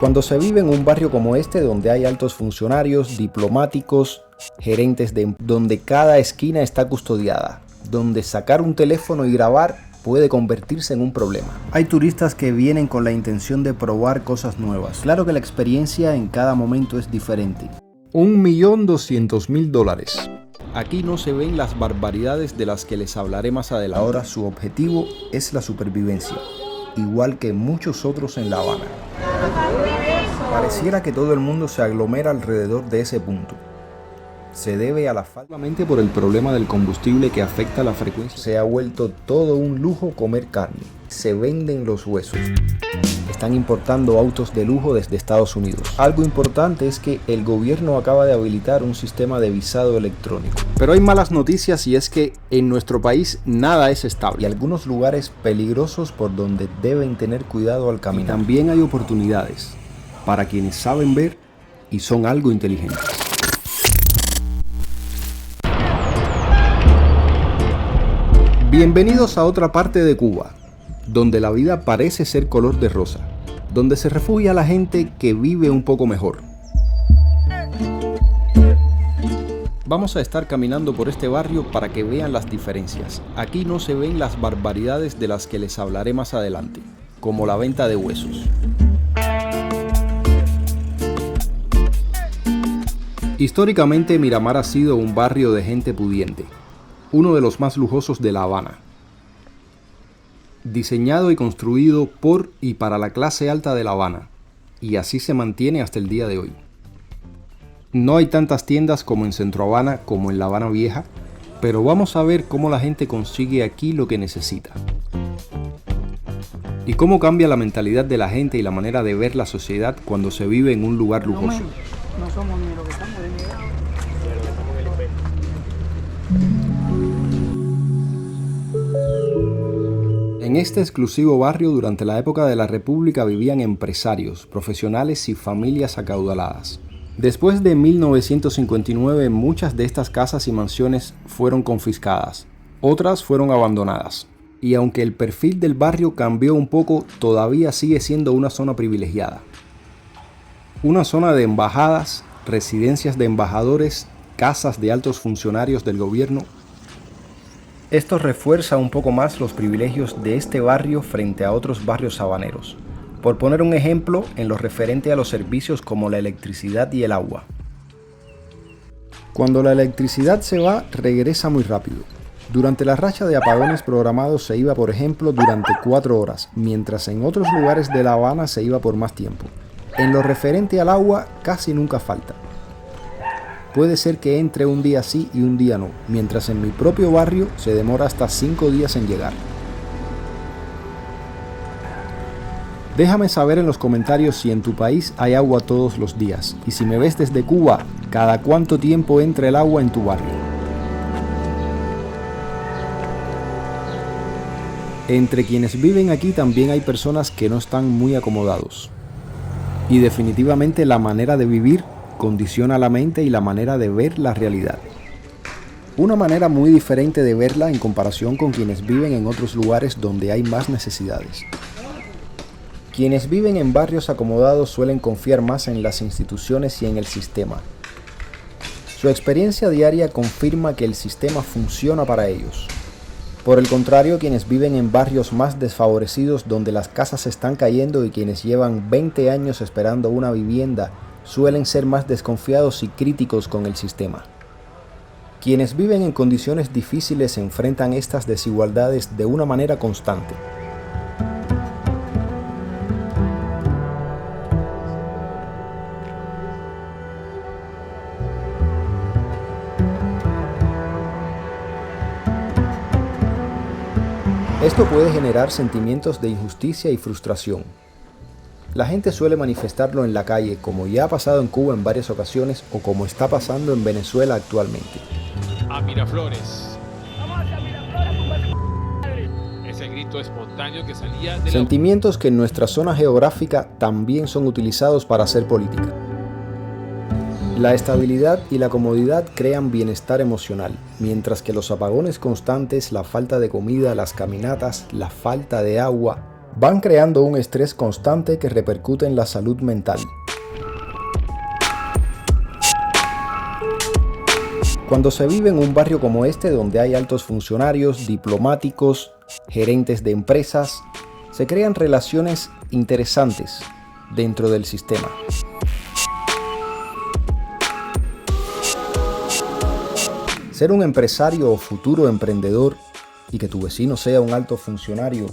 Cuando se vive en un barrio como este, donde hay altos funcionarios, diplomáticos, gerentes donde cada esquina está custodiada, donde sacar un teléfono y grabar puede convertirse en un problema. Hay turistas que vienen con la intención de probar cosas nuevas. Claro que la experiencia en cada momento es diferente. $1.200.000. Aquí no se ven las barbaridades de las que les hablaré más adelante. Ahora su objetivo es la supervivencia, igual que muchos otros en La Habana. Pareciera que todo el mundo se aglomera alrededor de ese punto. Se debe a la falta por el problema del combustible que afecta la frecuencia. Se ha vuelto todo un lujo comer carne. Se venden los huesos. Están importando autos de lujo desde Estados Unidos. Algo importante es que el gobierno acaba de habilitar un sistema de visado electrónico. Pero hay malas noticias y es que en nuestro país nada es estable. Y algunos lugares peligrosos por donde deben tener cuidado al caminar. Y también hay oportunidades para quienes saben ver y son algo inteligentes. Bienvenidos a otra parte de Cuba, donde la vida parece ser color de rosa, donde se refugia la gente que vive un poco mejor. Vamos a estar caminando por este barrio para que vean las diferencias. Aquí no se ven las barbaridades de las que les hablaré más adelante, como la venta de huesos. Históricamente, Miramar ha sido un barrio de gente pudiente, uno de los más lujosos de La Habana. Diseñado y construido por y para la clase alta de La Habana, y así se mantiene hasta el día de hoy. No hay tantas tiendas como en Centro Habana como en La Habana Vieja, pero vamos a ver cómo la gente consigue aquí lo que necesita. Y cómo cambia la mentalidad de la gente y la manera de ver la sociedad cuando se vive en un lugar lujoso. No somos ni lo que estamos de negado. En este exclusivo barrio durante la época de la República vivían empresarios, profesionales y familias acaudaladas. Después de 1959 muchas de estas casas y mansiones fueron confiscadas, otras fueron abandonadas. Y aunque el perfil del barrio cambió un poco, todavía sigue siendo una zona privilegiada. Una zona de embajadas, residencias de embajadores, casas de altos funcionarios del gobierno. Esto refuerza un poco más los privilegios de este barrio frente a otros barrios habaneros. Por poner un ejemplo en lo referente a los servicios como la electricidad y el agua. Cuando la electricidad se va, regresa muy rápido. Durante la racha de apagones programados se iba, por ejemplo, durante 4 horas, mientras en otros lugares de La Habana se iba por más tiempo. En lo referente al agua, casi nunca falta. Puede ser que entre un día sí y un día no, mientras en mi propio barrio se demora hasta 5 días en llegar. Déjame saber en los comentarios si en tu país hay agua todos los días, y si me ves desde Cuba, cada cuánto tiempo entra el agua en tu barrio. Entre quienes viven aquí también hay personas que no están muy acomodados. Y definitivamente la manera de vivir condiciona la mente y la manera de ver la realidad. Una manera muy diferente de verla en comparación con quienes viven en otros lugares donde hay más necesidades. Quienes viven en barrios acomodados suelen confiar más en las instituciones y en el sistema. Su experiencia diaria confirma que el sistema funciona para ellos. Por el contrario, quienes viven en barrios más desfavorecidos donde las casas se están cayendo y quienes llevan 20 años esperando una vivienda suelen ser más desconfiados y críticos con el sistema. Quienes viven en condiciones difíciles enfrentan estas desigualdades de una manera constante. Esto puede generar sentimientos de injusticia y frustración. La gente suele manifestarlo en la calle, como ya ha pasado en Cuba en varias ocasiones o como está pasando en Venezuela actualmente. A Miraflores. Ese grito espontáneo que salía de Sentimientos que en nuestra zona geográfica también son utilizados para hacer política. La estabilidad y la comodidad crean bienestar emocional, mientras que los apagones constantes, la falta de comida, las caminatas, la falta de agua, van creando un estrés constante que repercute en la salud mental. Cuando se vive en un barrio como este, donde hay altos funcionarios, diplomáticos, gerentes de empresas, se crean relaciones interesantes dentro del sistema. Ser un empresario o futuro emprendedor y que tu vecino sea un alto funcionario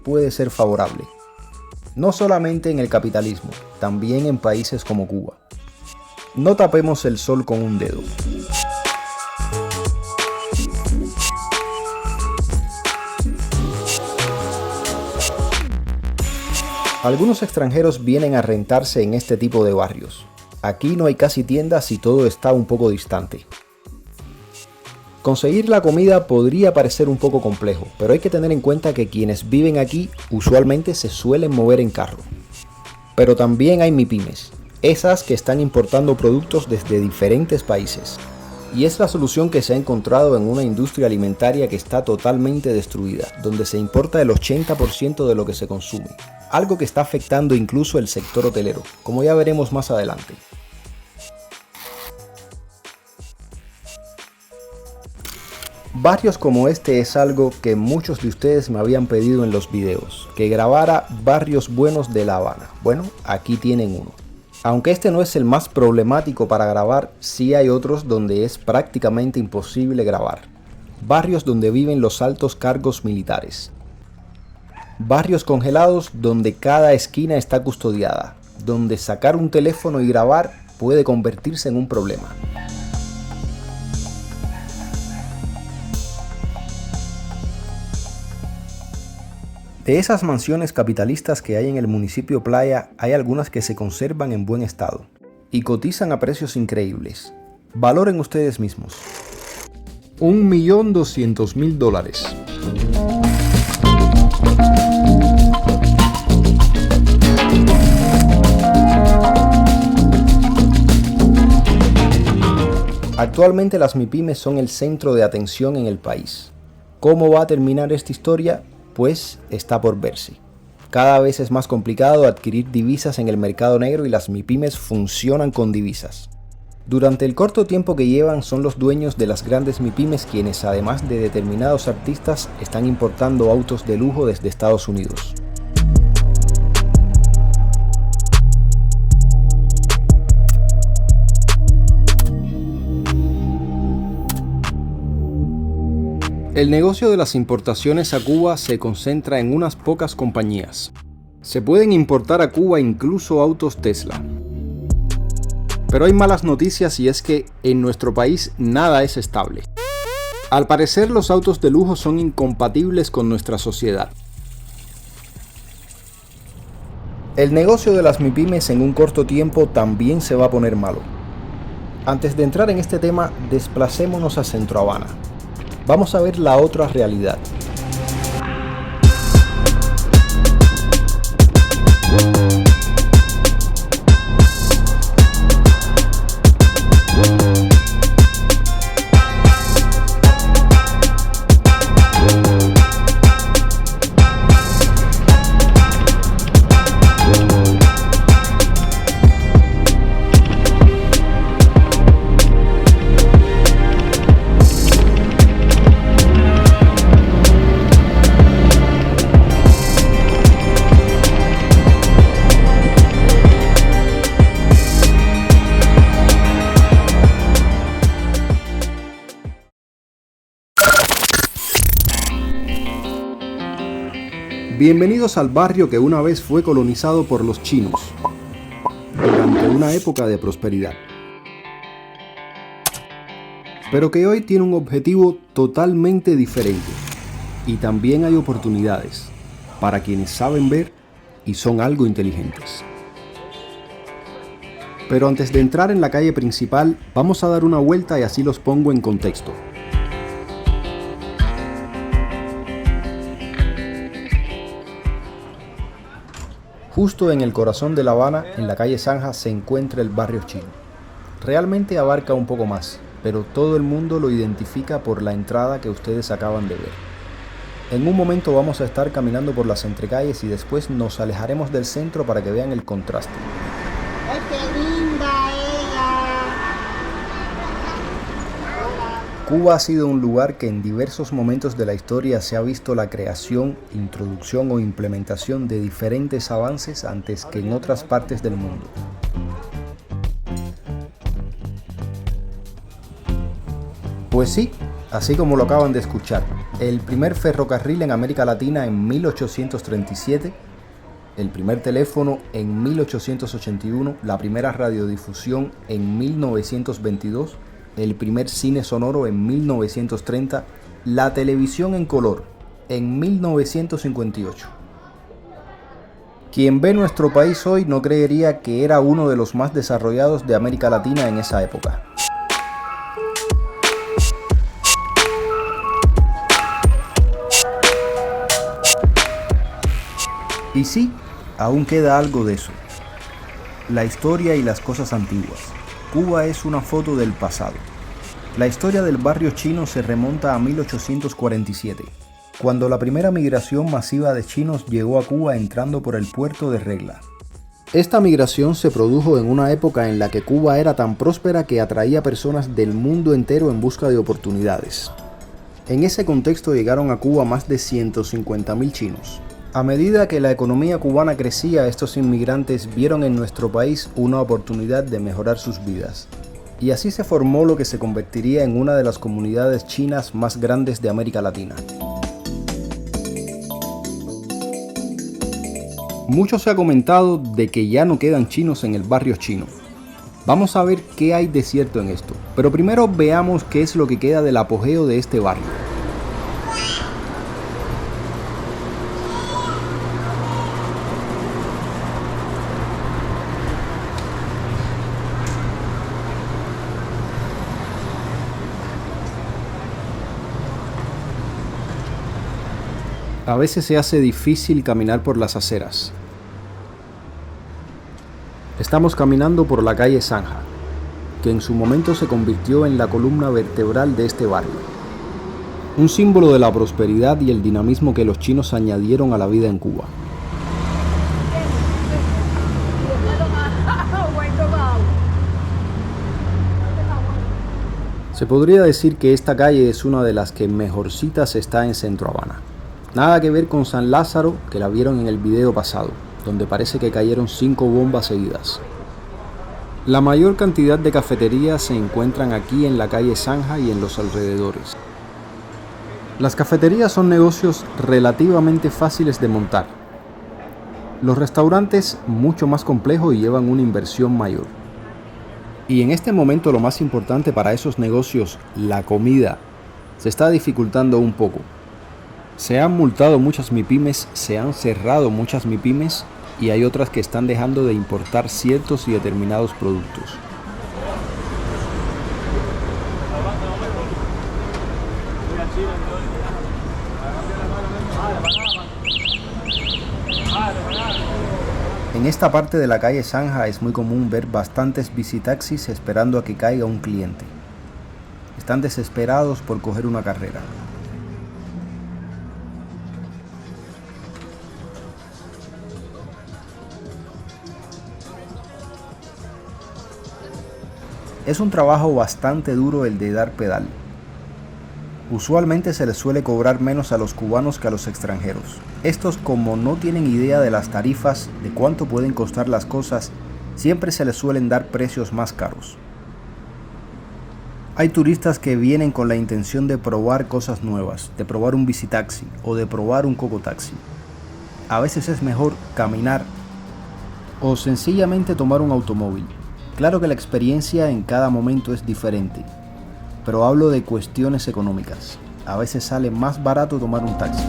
puede ser favorable. No solamente en el capitalismo, también en países como Cuba. No tapemos el sol con un dedo. Algunos extranjeros vienen a rentarse en este tipo de barrios. Aquí no hay casi tiendas y todo está un poco distante. Conseguir la comida podría parecer un poco complejo, pero hay que tener en cuenta que quienes viven aquí usualmente se suelen mover en carro. Pero también hay MIPYMES, esas que están importando productos desde diferentes países. Y es la solución que se ha encontrado en una industria alimentaria que está totalmente destruida, donde se importa el 80% de lo que se consume, algo que está afectando incluso el sector hotelero, como ya veremos más adelante. Barrios como este es algo que muchos de ustedes me habían pedido en los videos, que grabara barrios buenos de La Habana. Bueno, aquí tienen uno. Aunque este no es el más problemático para grabar, sí hay otros donde es prácticamente imposible grabar. Barrios donde viven los altos cargos militares. Barrios congelados donde cada esquina está custodiada, donde sacar un teléfono y grabar puede convertirse en un problema. De esas mansiones capitalistas que hay en el municipio Playa, hay algunas que se conservan en buen estado y cotizan a precios increíbles. Valoren ustedes mismos. $1.200.000. Actualmente las MIPYMES son el centro de atención en el país. ¿Cómo va a terminar esta historia? Pues está por verse. Cada vez es más complicado adquirir divisas en el mercado negro y las MIPYMES funcionan con divisas. Durante el corto tiempo que llevan, son los dueños de las grandes MIPYMES quienes, además de determinados artistas, están importando autos de lujo desde Estados Unidos. El negocio de las importaciones a Cuba se concentra en unas pocas compañías. Se pueden importar a Cuba incluso autos Tesla. Pero hay malas noticias y es que en nuestro país nada es estable. Al parecer los autos de lujo son incompatibles con nuestra sociedad. El negocio de las MIPYMES en un corto tiempo también se va a poner malo. Antes de entrar en este tema, desplacémonos a Centro Habana. Vamos a ver la otra realidad. Bienvenidos al barrio que una vez fue colonizado por los chinos, durante una época de prosperidad, pero que hoy tiene un objetivo totalmente diferente, y también hay oportunidades para quienes saben ver y son algo inteligentes. Pero antes de entrar en la calle principal, vamos a dar una vuelta y así los pongo en contexto. Justo en el corazón de La Habana, en la calle Zanja, se encuentra el barrio chino. Realmente abarca un poco más, pero todo el mundo lo identifica por la entrada que ustedes acaban de ver. En un momento vamos a estar caminando por las entrecalles y después nos alejaremos del centro para que vean el contraste. ¡Ay, qué linda ella! Cuba ha sido un lugar que en diversos momentos de la historia se ha visto la creación, introducción o implementación de diferentes avances antes que en otras partes del mundo. Pues sí, así como lo acaban de escuchar, el primer ferrocarril en América Latina en 1837, el primer teléfono en 1881, la primera radiodifusión en 1922, el primer cine sonoro en 1930, la televisión en color en 1958. Quien ve nuestro país hoy no creería que era uno de los más desarrollados de América Latina en esa época. Y sí, aún queda algo de eso. La historia y las cosas antiguas. Cuba es una foto del pasado. La historia del barrio chino se remonta a 1847, cuando la primera migración masiva de chinos llegó a Cuba entrando por el puerto de Regla. Esta migración se produjo en una época en la que Cuba era tan próspera que atraía personas del mundo entero en busca de oportunidades. En ese contexto llegaron a Cuba más de 150.000 chinos. A medida que la economía cubana crecía, estos inmigrantes vieron en nuestro país una oportunidad de mejorar sus vidas. Y así se formó lo que se convertiría en una de las comunidades chinas más grandes de América Latina. Mucho se ha comentado de que ya no quedan chinos en el barrio chino. Vamos a ver qué hay de cierto en esto, pero primero veamos qué es lo que queda del apogeo de este barrio. A veces se hace difícil caminar por las aceras. Estamos caminando por la calle Zanja, que en su momento se convirtió en la columna vertebral de este barrio. Un símbolo de la prosperidad y el dinamismo que los chinos añadieron a la vida en Cuba. Se podría decir que esta calle es una de las que mejorcitas está en Centro Habana. Nada que ver con San Lázaro, que la vieron en el video pasado, donde parece que cayeron 5 bombas seguidas. La mayor cantidad de cafeterías se encuentran aquí en la calle Zanja y en los alrededores. Las cafeterías son negocios relativamente fáciles de montar. Los restaurantes mucho más complejos y llevan una inversión mayor. Y en este momento lo más importante para esos negocios, la comida, se está dificultando un poco. Se han multado muchas MIPYMES, se han cerrado muchas MIPYMES y hay otras que están dejando de importar ciertos y determinados productos. En esta parte de la calle Zanja es muy común ver bastantes bicitaxis esperando a que caiga un cliente. Están desesperados por coger una carrera. Es un trabajo bastante duro el de dar pedal. Usualmente se les suele cobrar menos a los cubanos que a los extranjeros. Estos, como no tienen idea de las tarifas, de cuánto pueden costar las cosas, siempre se les suelen dar precios más caros. Hay turistas que vienen con la intención de probar cosas nuevas, de probar un bicitaxi o de probar un cocotaxi. A veces es mejor caminar o sencillamente tomar un automóvil. Claro que la experiencia en cada momento es diferente, pero hablo de cuestiones económicas. A veces sale más barato tomar un taxi.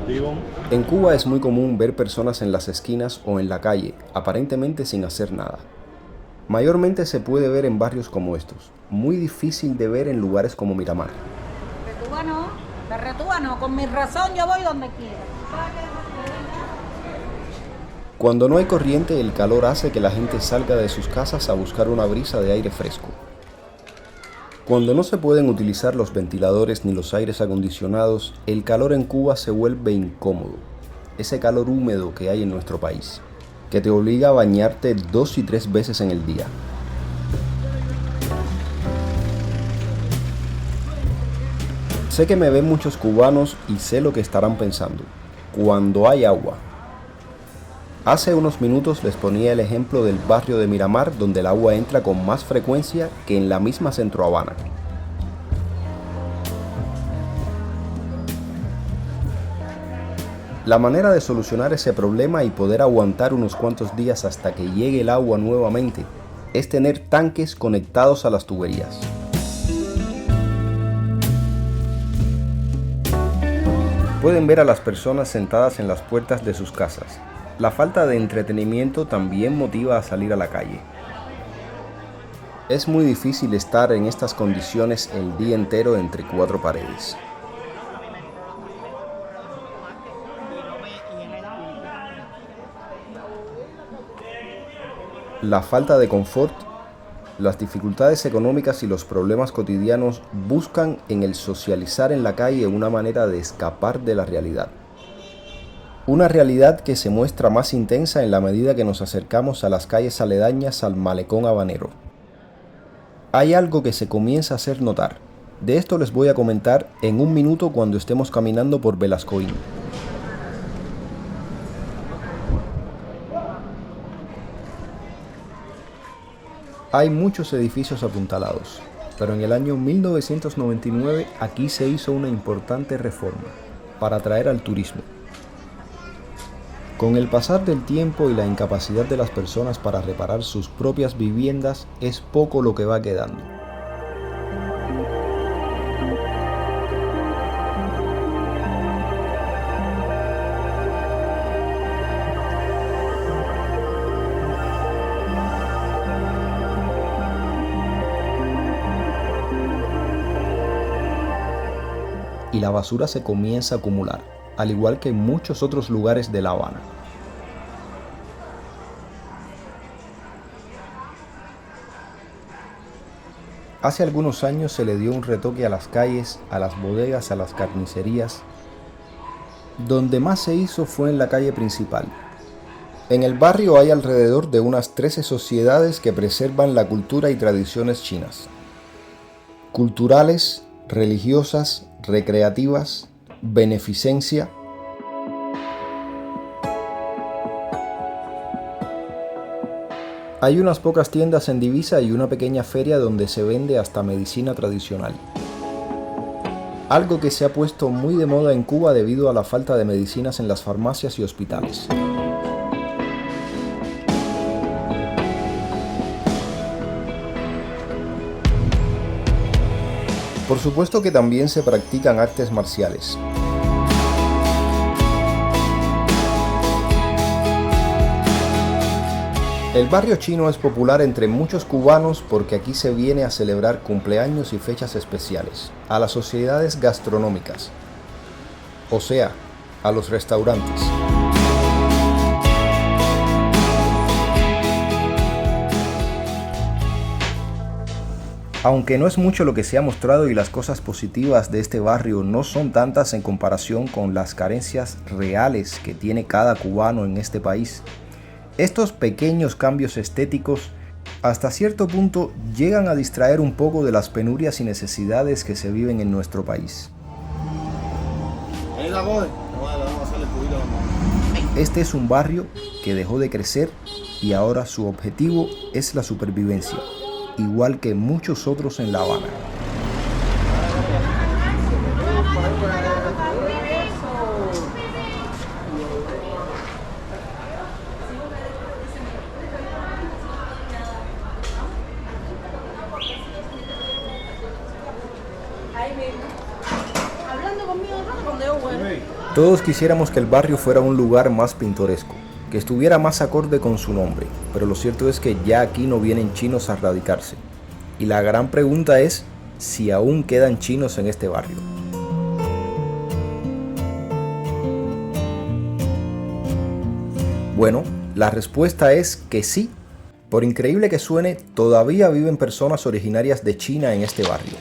Digo En Cuba es muy común ver personas en las esquinas o en la calle, aparentemente sin hacer nada. Mayormente se puede ver en barrios como estos, muy difícil de ver en lugares como Miramar. Me retúa no, con mi razón yo voy donde quiera. Cuando no hay corriente, el calor hace que la gente salga de sus casas a buscar una brisa de aire fresco. Cuando no se pueden utilizar los ventiladores ni los aires acondicionados, el calor en Cuba se vuelve incómodo. Ese calor húmedo que hay en nuestro país, que te obliga a bañarte 2 y 3 veces en el día. Sé que me ven muchos cubanos y sé lo que estarán pensando. Cuando hay agua. Hace unos minutos les ponía el ejemplo del barrio de Miramar, donde el agua entra con más frecuencia que en la misma Centro Habana. La manera de solucionar ese problema y poder aguantar unos cuantos días hasta que llegue el agua nuevamente es tener tanques conectados a las tuberías. Pueden ver a las personas sentadas en las puertas de sus casas. La falta de entretenimiento también motiva a salir a la calle. Es muy difícil estar en estas condiciones el día entero entre 4 paredes. La falta de confort, las dificultades económicas y los problemas cotidianos buscan en el socializar en la calle una manera de escapar de la realidad. Una realidad que se muestra más intensa en la medida que nos acercamos a las calles aledañas al malecón habanero. Hay algo que se comienza a hacer notar. De esto les voy a comentar en un minuto cuando estemos caminando por Velascoín. Hay muchos edificios apuntalados, pero en el año 1999 aquí se hizo una importante reforma para atraer al turismo. Con el pasar del tiempo y la incapacidad de las personas para reparar sus propias viviendas, es poco lo que va quedando. Y la basura se comienza a acumular, al igual que en muchos otros lugares de La Habana. Hace algunos años se le dio un retoque a las calles, a las bodegas, a las carnicerías. Donde más se hizo fue en la calle principal. En el barrio hay alrededor de unas 13 sociedades que preservan la cultura y tradiciones chinas. Culturales, religiosas, recreativas, beneficencia. Hay unas pocas tiendas en divisa y una pequeña feria donde se vende hasta medicina tradicional. Algo que se ha puesto muy de moda en Cuba debido a la falta de medicinas en las farmacias y hospitales. Por supuesto que también se practican artes marciales. El barrio chino es popular entre muchos cubanos porque aquí se viene a celebrar cumpleaños y fechas especiales, a las sociedades gastronómicas, o sea, a los restaurantes. Aunque no es mucho lo que se ha mostrado y las cosas positivas de este barrio no son tantas en comparación con las carencias reales que tiene cada cubano en este país, estos pequeños cambios estéticos hasta cierto punto llegan a distraer un poco de las penurias y necesidades que se viven en nuestro país. Este es un barrio que dejó de crecer y ahora su objetivo es la supervivencia, igual que muchos otros en La Habana. Hablando conmigo, ¿dónde yo, güey? Todos quisiéramos que el barrio fuera un lugar más pintoresco, que estuviera más acorde con su nombre, pero lo cierto es que ya aquí no vienen chinos a radicarse. Y la gran pregunta es si aún quedan chinos en este barrio. Bueno, la respuesta es que sí. Por increíble que suene, todavía viven personas originarias de China en este barrio.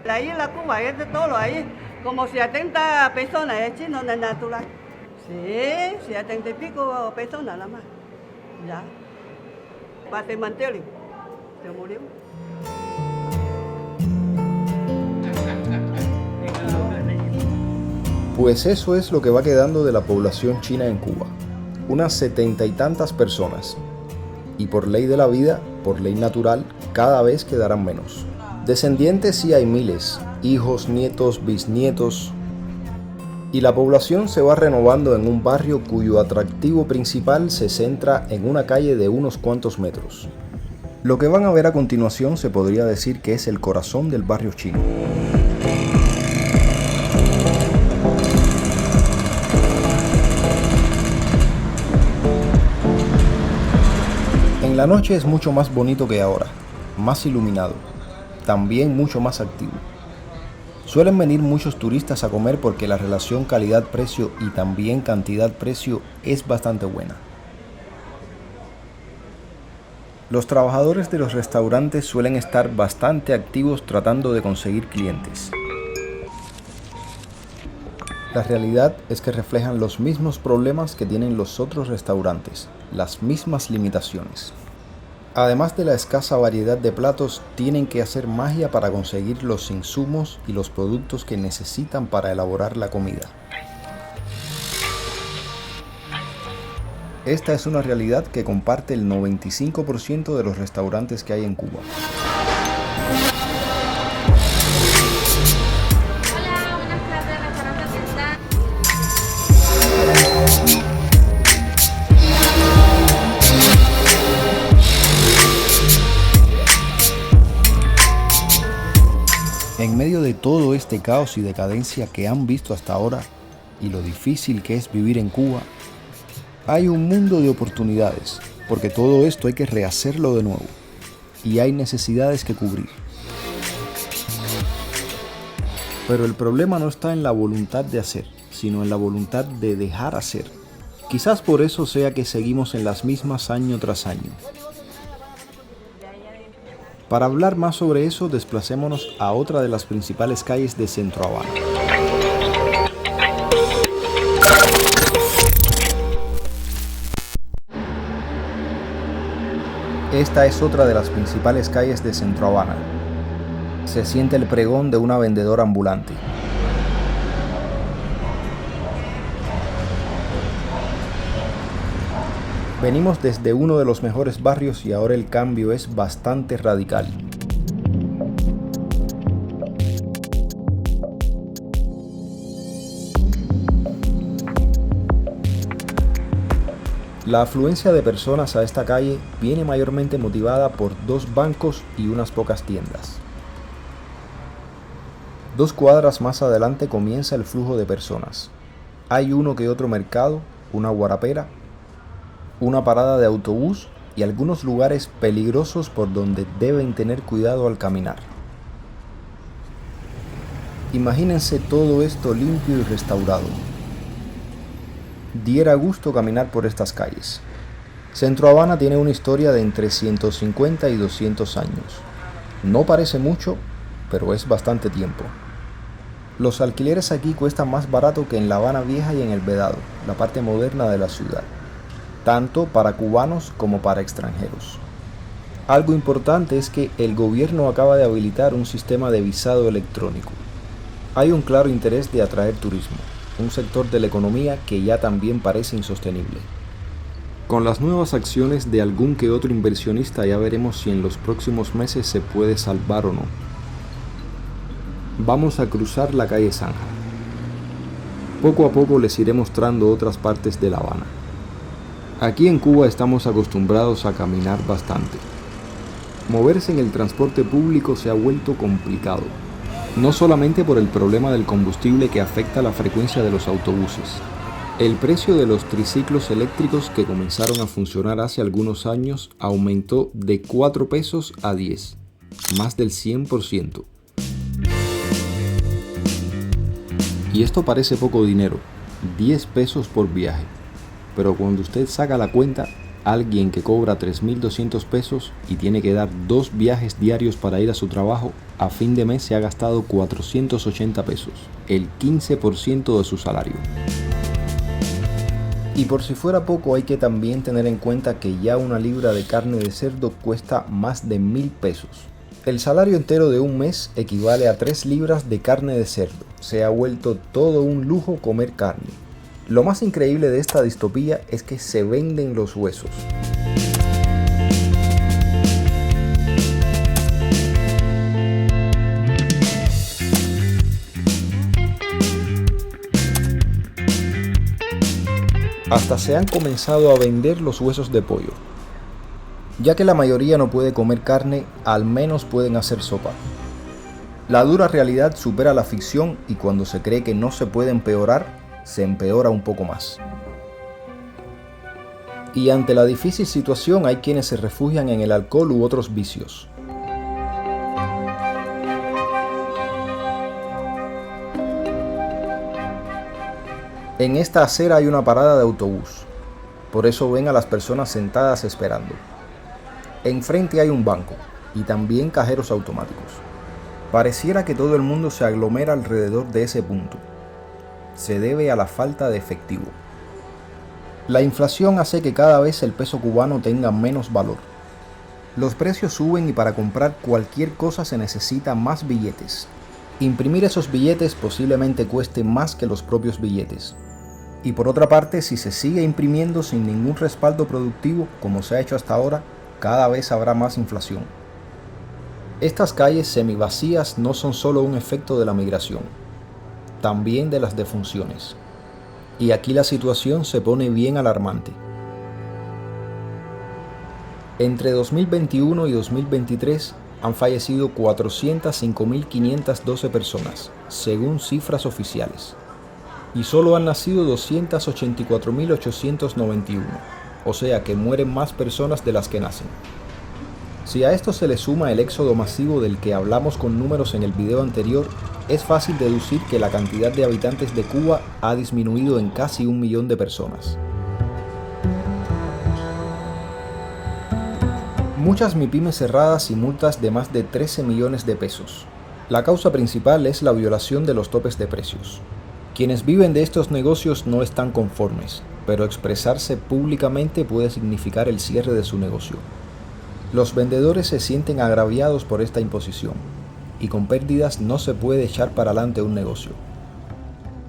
La isla Cuba es de todo ahí, como 70 personas chinos naturales. Sí, 70 y pico personas nada más. Ya. Para cementerio. Se murió. Pues eso es lo que va quedando de la población china en Cuba. Unas 70 y tantas personas. Y por ley de la vida, por ley natural, cada vez quedarán menos. Descendientes sí hay miles, hijos, nietos, bisnietos. Y la población se va renovando en un barrio cuyo atractivo principal se centra en una calle de unos cuantos metros. Lo que van a ver a continuación se podría decir que es el corazón del barrio chino. En la noche es mucho más bonito que ahora, más iluminado, también mucho más activo. Suelen venir muchos turistas a comer porque la relación calidad-precio y también cantidad-precio es bastante buena. Los trabajadores de los restaurantes suelen estar bastante activos tratando de conseguir clientes. La realidad es que reflejan los mismos problemas que tienen los otros restaurantes, las mismas limitaciones. Además de la escasa variedad de platos, tienen que hacer magia para conseguir los insumos y los productos que necesitan para elaborar la comida. Esta es una realidad que comparte el 95% de los restaurantes que hay en Cuba. Hola, buenas tardes, restaurante Oriental. En medio de todo este caos y decadencia que han visto hasta ahora y lo difícil que es vivir en Cuba, hay un mundo de oportunidades, porque todo esto hay que rehacerlo de nuevo y hay necesidades que cubrir. Pero el problema no está en la voluntad de hacer, sino en la voluntad de dejar hacer. Quizás por eso sea que seguimos en las mismas año tras año. Para hablar más sobre eso, desplacémonos a otra de las principales calles de Centro Habana. Esta es otra de las principales calles de Centro Habana. Se siente el pregón de una vendedora ambulante. Venimos desde uno de los mejores barrios y ahora el cambio es bastante radical. La afluencia de personas a esta calle viene mayormente motivada por dos bancos y unas pocas tiendas. 2 cuadras más adelante comienza el flujo de personas. Hay uno que otro mercado, una guarapera, una parada de autobús y algunos lugares peligrosos por donde deben tener cuidado al caminar. Imagínense todo esto limpio y restaurado. Diera gusto caminar por estas calles. Centro Habana tiene una historia de entre 150 y 200 años. No parece mucho, pero es bastante tiempo. Los alquileres aquí cuestan más barato que en La Habana Vieja y en El Vedado, la parte moderna de la ciudad, tanto para cubanos como para extranjeros. Algo importante es que el gobierno acaba de habilitar un sistema de visado electrónico. Hay un claro interés de atraer turismo, un sector de la economía que ya también parece insostenible. Con las nuevas acciones de algún que otro inversionista ya veremos si en los próximos meses se puede salvar o no. Vamos a cruzar la calle Zanja. Poco a poco les iré mostrando otras partes de La Habana. Aquí en Cuba estamos acostumbrados a caminar bastante. Moverse en el transporte público se ha vuelto complicado, no solamente por el problema del combustible que afecta la frecuencia de los autobuses. El precio de los triciclos eléctricos que comenzaron a funcionar hace algunos años aumentó de 4 pesos a 10, más del 100%. Y esto parece poco dinero, 10 pesos por viaje, pero cuando usted saca la cuenta, alguien que cobra 3.200 pesos y tiene que dar 2 viajes diarios para ir a su trabajo, a fin de mes se ha gastado 480 pesos, el 15% de su salario. Y por si fuera poco, hay que también tener en cuenta que ya una libra de carne de cerdo cuesta más de 1.000 pesos. El salario entero de un mes equivale a 3 libras de carne de cerdo. Se ha vuelto todo un lujo comer carne. Lo más increíble de esta distopía es que se venden los huesos. Hasta se han comenzado a vender los huesos de pollo. Ya que la mayoría no puede comer carne, al menos pueden hacer sopa. La dura realidad supera la ficción y cuando se cree que no se puede empeorar, se empeora un poco más. Y ante la difícil situación hay quienes se refugian en el alcohol u otros vicios. En esta acera hay una parada de autobús, por eso ven a las personas sentadas esperando. Enfrente hay un banco y también cajeros automáticos. Pareciera que todo el mundo se aglomera alrededor de ese punto. Se debe a la falta de efectivo. La inflación hace que cada vez el peso cubano tenga menos valor. Los precios suben y para comprar cualquier cosa se necesita más billetes. Imprimir esos billetes posiblemente cueste más que los propios billetes. Y por otra parte, si se sigue imprimiendo sin ningún respaldo productivo, como se ha hecho hasta ahora, cada vez habrá más inflación. Estas calles semivacías no son solo un efecto de la migración, también de las defunciones. Y aquí la situación se pone bien alarmante. Entre 2021 y 2023 han fallecido 405.512 personas, según cifras oficiales. Y solo han nacido 284.891, o sea que mueren más personas de las que nacen. Si a esto se le suma el éxodo masivo del que hablamos con números en el video anterior, es fácil deducir que la cantidad de habitantes de Cuba ha disminuido en casi 1 millón de personas. Muchas MIPYMES cerradas y multas de más de 13 millones de pesos. La causa principal es la violación de los topes de precios. Quienes viven de estos negocios no están conformes, pero expresarse públicamente puede significar el cierre de su negocio. Los vendedores se sienten agraviados por esta imposición, y con pérdidas no se puede echar para adelante un negocio.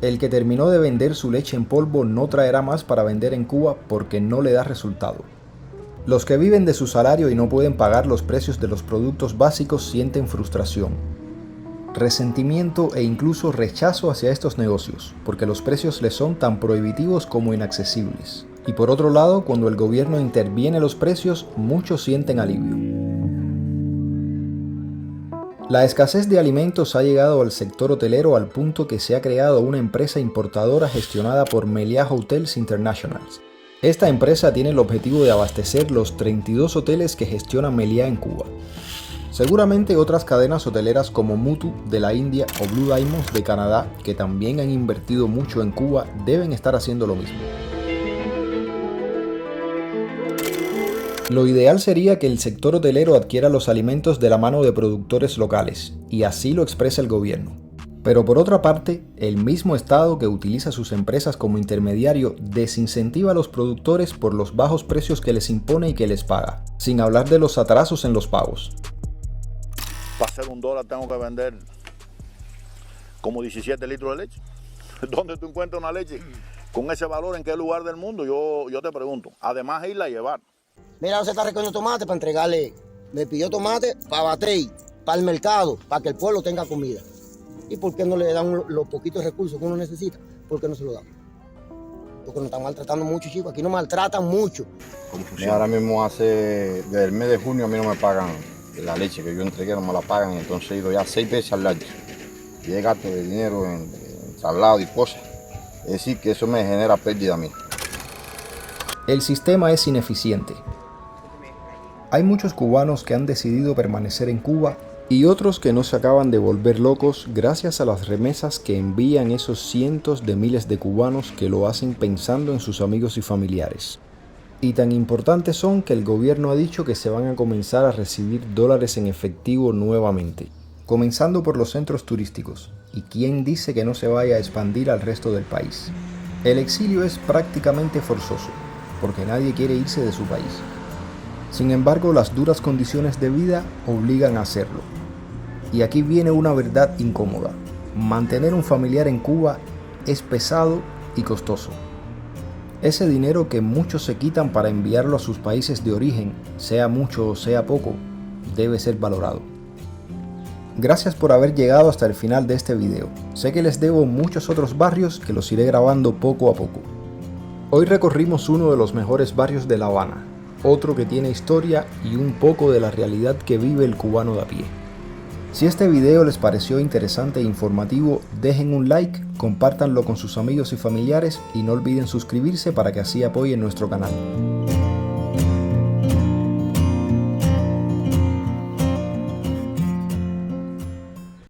El que terminó de vender su leche en polvo no traerá más para vender en Cuba porque no le da resultado. Los que viven de su salario y no pueden pagar los precios de los productos básicos sienten frustración, resentimiento e incluso rechazo hacia estos negocios, porque los precios les son tan prohibitivos como inaccesibles. Y por otro lado, cuando el gobierno interviene los precios, muchos sienten alivio. La escasez de alimentos ha llegado al sector hotelero al punto que se ha creado una empresa importadora gestionada por Meliá Hotels International. Esta empresa tiene el objetivo de abastecer los 32 hoteles que gestiona Meliá en Cuba. Seguramente otras cadenas hoteleras como Mutu de la India o Blue Diamonds de Canadá, que también han invertido mucho en Cuba, deben estar haciendo lo mismo. Lo ideal sería que el sector hotelero adquiera los alimentos de la mano de productores locales, y así lo expresa el gobierno. Pero por otra parte, el mismo Estado que utiliza sus empresas como intermediario desincentiva a los productores por los bajos precios que les impone y que les paga, sin hablar de los atrasos en los pagos. Para hacer $1 tengo que vender como 17 litros de leche. ¿Dónde tú encuentras una leche con ese valor? ¿En qué lugar del mundo? Yo te pregunto. Además, irla a llevar. Mira, se está recogiendo tomate para entregarle. Me pidió tomate para bater, para el mercado, para que el pueblo tenga comida. ¿Y por qué no le dan los poquitos recursos que uno necesita? ¿Por qué no se lo dan? Porque nos están maltratando mucho, chicos. Aquí nos maltratan mucho. Ahora mismo desde el mes de junio a mí no me pagan la leche que yo entregué no me la pagan, y entonces he ido ya 6 veces al año. Y he gasto de dinero en traslado y cosas. Es decir, que eso me genera pérdida a mí. El sistema es ineficiente. Hay muchos cubanos que han decidido permanecer en Cuba y otros que no se acaban de volver locos gracias a las remesas que envían esos cientos de miles de cubanos que lo hacen pensando en sus amigos y familiares. Y tan importantes son que el gobierno ha dicho que se van a comenzar a recibir dólares en efectivo nuevamente, comenzando por los centros turísticos. ¿Y quién dice que no se vaya a expandir al resto del país? El exilio es prácticamente forzoso, porque nadie quiere irse de su país. Sin embargo, las duras condiciones de vida obligan a hacerlo. Y aquí viene una verdad incómoda. Mantener un familiar en Cuba es pesado y costoso. Ese dinero que muchos se quitan para enviarlo a sus países de origen, sea mucho o sea poco, debe ser valorado. Gracias por haber llegado hasta el final de este video. Sé que les debo muchos otros barrios que los iré grabando poco a poco. Hoy recorrimos uno de los mejores barrios de La Habana, otro que tiene historia y un poco de la realidad que vive el cubano de a pie. Si este video les pareció interesante e informativo, dejen un like, compártanlo con sus amigos y familiares y no olviden suscribirse para que así apoyen nuestro canal.